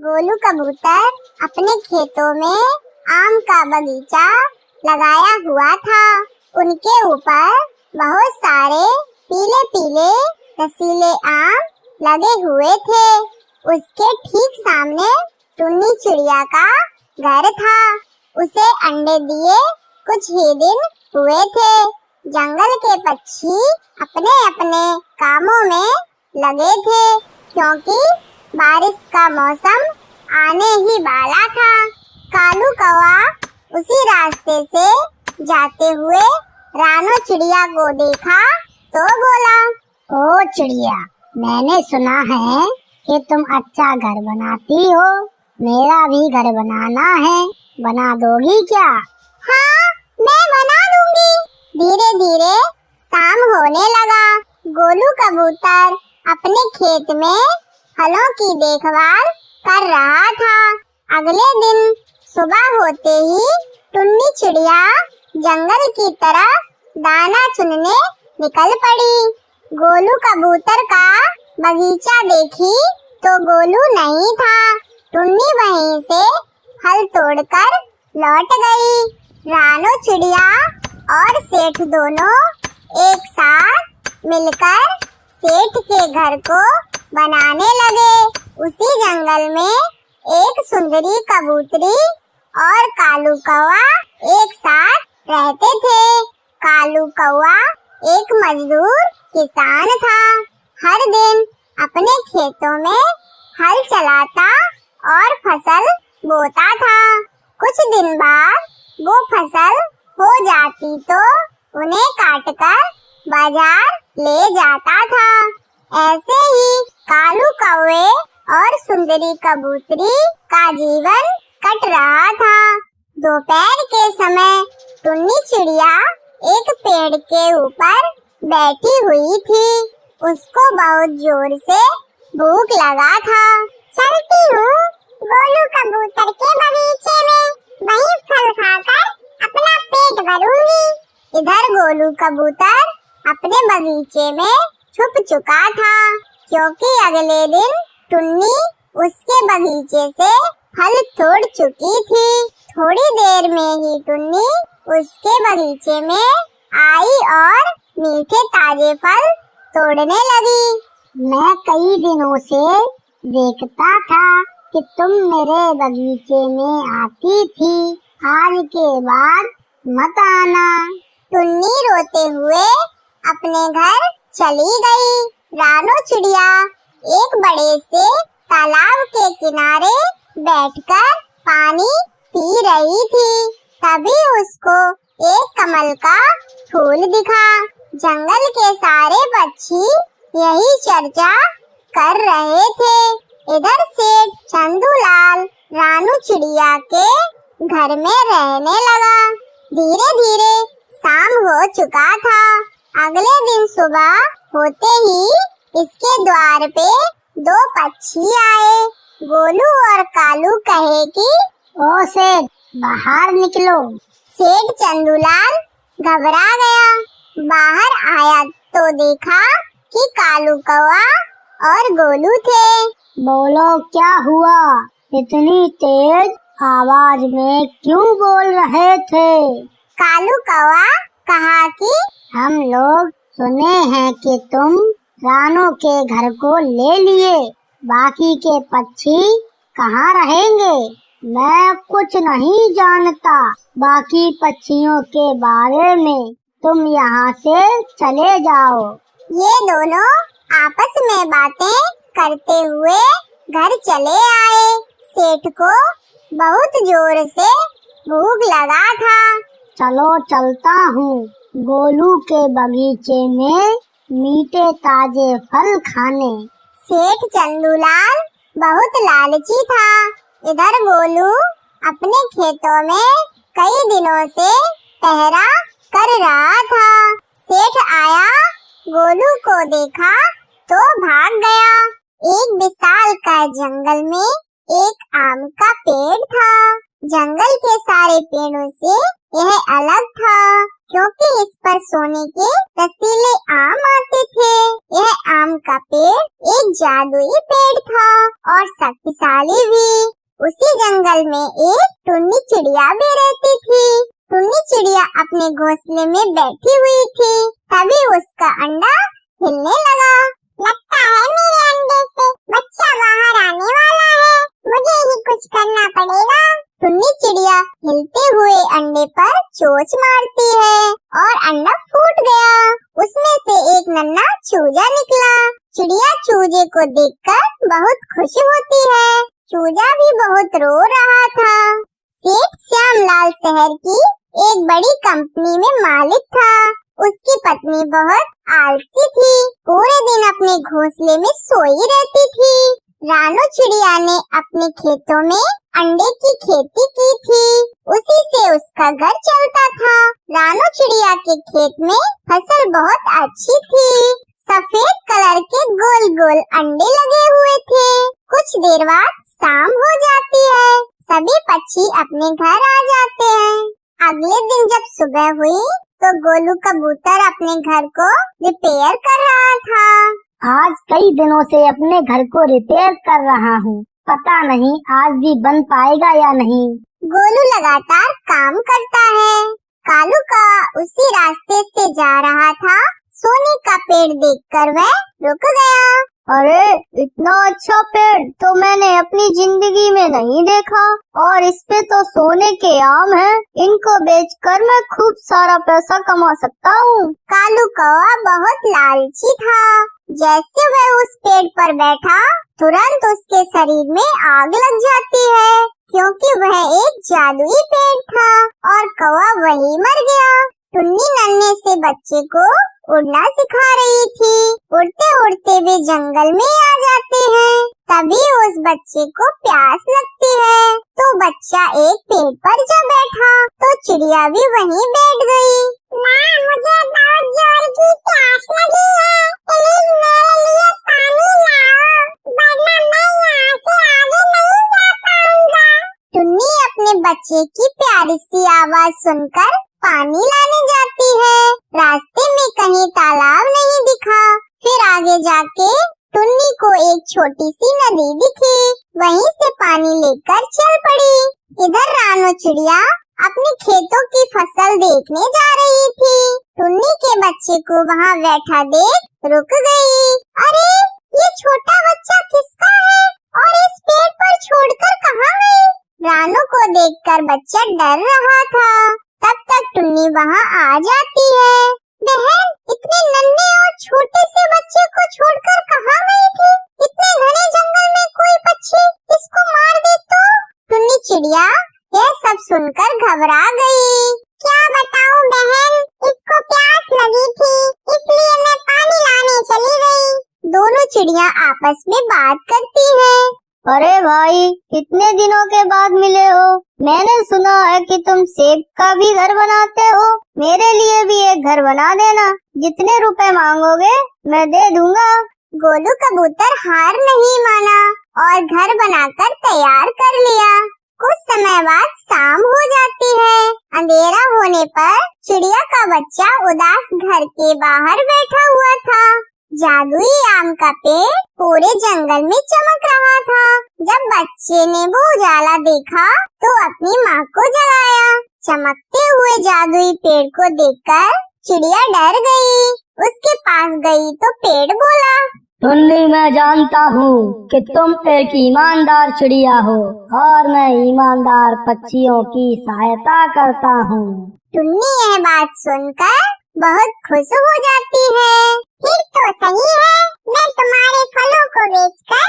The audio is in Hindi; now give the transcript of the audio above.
गोलू कबूतर अपने खेतों में आम का बगीचा लगाया हुआ था। उनके ऊपर बहुत सारे पीले पीले रसीले आम लगे हुए थे। उसके ठीक सामने टुन्नी चिड़िया का घर था। उसे अंडे दिए कुछ ही दिन हुए थे। जंगल के पक्षी अपने अपने कामों में लगे थे क्योंकि बारिश का मौसम आने ही वाला था। कालू कौवा उसी रास्ते से जाते हुए रानो चिड़िया को देखा तो बोला, ओ चिड़िया, मैंने सुना है कि तुम अच्छा घर बनाती हो। मेरा भी घर बनाना है, बना दोगी क्या? हाँ, मैं बना दूंगी। धीरे धीरे शाम होने लगा। गोलू कबूतर अपने खेत में फलों की देखभाल कर रहा था। अगले दिन सुबह होते ही टुन्नी चिड़िया जंगल की तरफ दाना चुनने निकल पड़ी। गोलू कबूतर का बगीचा देखी तो गोलू नहीं था। टुन्नी वहीं से फल तोड़कर लौट गई। रानो चिड़िया और सेठ दोनों एक साथ मिलकर सेठ के घर को बनाने लगे। उसी जंगल में एक सुंदरी कबूतरी और कालू कौवा एक साथ रहते थे। कालू कौवा एक मजदूर किसान था। हर दिन अपने खेतों में हल चलाता और फसल बोता था। कुछ दिन बाद वो फसल हो जाती तो उन्हें काटकर बाजार ले जाता था। ऐसे ही कालू कौवे और सुंदरी कबूतरी का जीवन कट रहा था। दोपहर के समय टुन्नी चिड़िया एक पेड़ के ऊपर बैठी हुई थी। उसको बहुत जोर से भूख लगा था। चलती हूँ गोलू कबूतर के बगीचे में, वहीं फल खाकर अपना पेट भरूंगी। इधर गोलू कबूतर अपने बगीचे में छुप चुका था क्योंकि अगले दिन टुन्नी उसके बगीचे से फल तोड़ चुकी थी। थोड़ी देर में ही टुन्नी उसके बगीचे में आई और मीठे ताजे फल तोड़ने लगी। मैं कई दिनों से देखता था कि तुम मेरे बगीचे में आती थी। आज के बाद मत आना। टुन्नी रोते हुए अपने घर चली गई। रानो चिड़िया एक बड़े से तालाब के किनारे बैठकर पानी पी रही थी। तभी उसको एक कमल का फूल दिखा। जंगल के सारे पक्षी यही चर्चा कर रहे थे। इधर सेठ चंदूलाल रानू चिड़िया के घर में रहने लगा। धीरे धीरे शाम हो चुका था। अगले दिन सुबह होते ही इसके द्वार पे दो पक्षी आए। गोलू और कालू कहे कि ओ सेठ, बाहर निकलो। सेठ चंदूलाल घबरा गया। बाहर आया तो देखा कि कालू कौवा और गोलू थे। बोलो, क्या हुआ? इतनी तेज आवाज में क्यों बोल रहे थे? कालू कौवा कहा कि हम लोग सुने हैं कि तुम रानो के घर को ले लिए। बाकी के पक्षी कहाँ रहेंगे? मैं कुछ नहीं जानता बाकी पक्षियों के बारे में। तुम यहाँ से चले जाओ। ये दोनों आपस में बातें करते हुए घर चले आए। सेठ को बहुत जोर से भूख लगा था। चलो चलता हूँ गोलू के बगीचे में मीठे ताजे फल खाने। सेठ चंदूलाल बहुत लालची था। इधर गोलू अपने खेतों में कई दिनों से पहरा कर रहा था। सेठ आया, गोलू को देखा तो भाग गया। एक विशालकाय जंगल में एक आम का पेड़ था। जंगल के सारे पेड़ों से यह अलग था क्योंकि इस पर सोने के रसीले आम आते थे। यह आम का पेड़ एक जादुई पेड़ था और शक्तिशाली भी। उसी जंगल में एक टुन्नी चिड़िया भी रहती थी। टुन्नी चिड़िया अपने घोंसले में बैठी हुई थी। तभी उसका अंडा हिलने लगा। लगता है मेरे अंडे से बच्चा बाहर आने वाला है, मुझे ही कुछ करना पड़ेगा। टुन्नी चिड़िया हिलते हुए अंडे पर चोंच मारती है और अंडा फूट गया। उसमें से एक नन्हा चूजा निकला। चिड़िया चूजे को देखकर बहुत खुश होती है। चूजा भी बहुत रो रहा था। सेठ श्यामलाल शहर की एक बड़ी कंपनी में मालिक था। उसकी पत्नी बहुत आलसी थी, पूरे दिन अपने घोंसले में सोई रहती थी। रानो चिड़िया ने अपने खेतों में अंडे की खेती की थी, उसी से उसका घर चलता था। रानो चिड़िया के खेत में फसल बहुत अच्छी थी। सफेद कलर के गोल गोल अंडे लगे हुए थे। कुछ देर बाद शाम हो जाती है, सभी पक्षी अपने घर आ जाते हैं। अगले दिन जब सुबह हुई तो गोलू कबूतर अपने घर को रिपेयर कर रहा था। आज कई दिनों से अपने घर को रिपेयर कर रहा हूँ, पता नहीं आज भी बन पाएगा या नहीं। गोलू लगातार काम करता है। कालू का उसी रास्ते से जा रहा था। सोने का पेड़ देखकर वह रुक गया। अरे इतना अच्छा पेड़ तो मैंने अपनी जिंदगी में नहीं देखा, और इस पे तो सोने के आम हैं। इनको बेचकर मैं खूब सारा पैसा कमा सकता हूँ। कालू कौवा बहुत लालची था। जैसे वह उस पेड़ पर बैठा, तुरंत उसके शरीर में आग लग जाती है, क्योंकि वह एक जादुई पेड़ था और कौवा वही मर गया। टुन्नी नन्हे से बच्चे को उड़ना सिखा रही थी। उड़ते उड़ते वे जंगल में आ जाते हैं। तभी उस बच्चे को प्यास लगती है, तो बच्चा एक पेड़ पर जा बैठा तो चिड़िया भी वहीं बैठ गई। माँ, मुझे बहुत जोर की प्यास लगी है, प्लीज मेरे लिए पानी लाओ, वरना मैं यहाँ से आगे नहीं जा पाऊंगा। टुन्नी अपने बच्चे की प्यारी सी आवाज सुनकर पानी लाने जाती है। रास्ते में कहीं तालाब नहीं दिखा। फिर आगे जाके टुन्नी को एक छोटी सी नदी दिखी, वहीं से पानी लेकर चल पड़ी। इधर रानो चिड़िया अपने खेतों की फसल देखने जा रही थी। टुन्नी के बच्चे को वहाँ बैठा देख रुक गई। अरे ये छोटा बच्चा किसका है और इस पेड़ पर छोड़कर कहाँ गई? रानो को देखकर बच्चा डर रहा था। तब तक टुन्नी वहाँ आ जाती है। बहन, इतने नन्हे और छोटे से बच्चे को छोड़कर कहाँ गई थी? इतने घने जंगल में कोई पक्षी इसको मार दे तो? टुन्नी चिड़िया यह सब सुनकर घबरा गई। क्या बताऊं बहन, इसको प्यास लगी थी, इसलिए मैं पानी लाने चली गई। दोनों चिड़िया आपस में बात करती हैं। अरे भाई, कितने दिनों के बाद मिले हो। मैंने सुना है कि तुम सेब का भी घर बनाते हो। मेरे लिए भी एक घर बना देना। जितने रुपए मांगोगे मैं दे दूंगा। गोलू कबूतर हार नहीं माना और घर बनाकर तैयार कर लिया। कुछ समय बाद शाम हो जाती है। अंधेरा होने पर चिड़िया का बच्चा उदास घर के बाहर बैठा हुआ था। जादुई आम का पेड़ पूरे जंगल में चमक रहा था। जब बच्चे ने वो उजाला देखा तो अपनी माँ को जगाया। चमकते हुए जादुई पेड़ को देखकर चिड़िया डर गई। उसके पास गई तो पेड़ बोला, टुन्नी, मैं जानता हूँ कि तुम एक ईमानदार चिड़िया हो और मैं ईमानदार पक्षियों की सहायता करता हूँ। टुन्नी यह बात सुनकर बहुत खुश हो जाती है। फिर तो सही है, मैं तुम्हारे फलों को बेचकर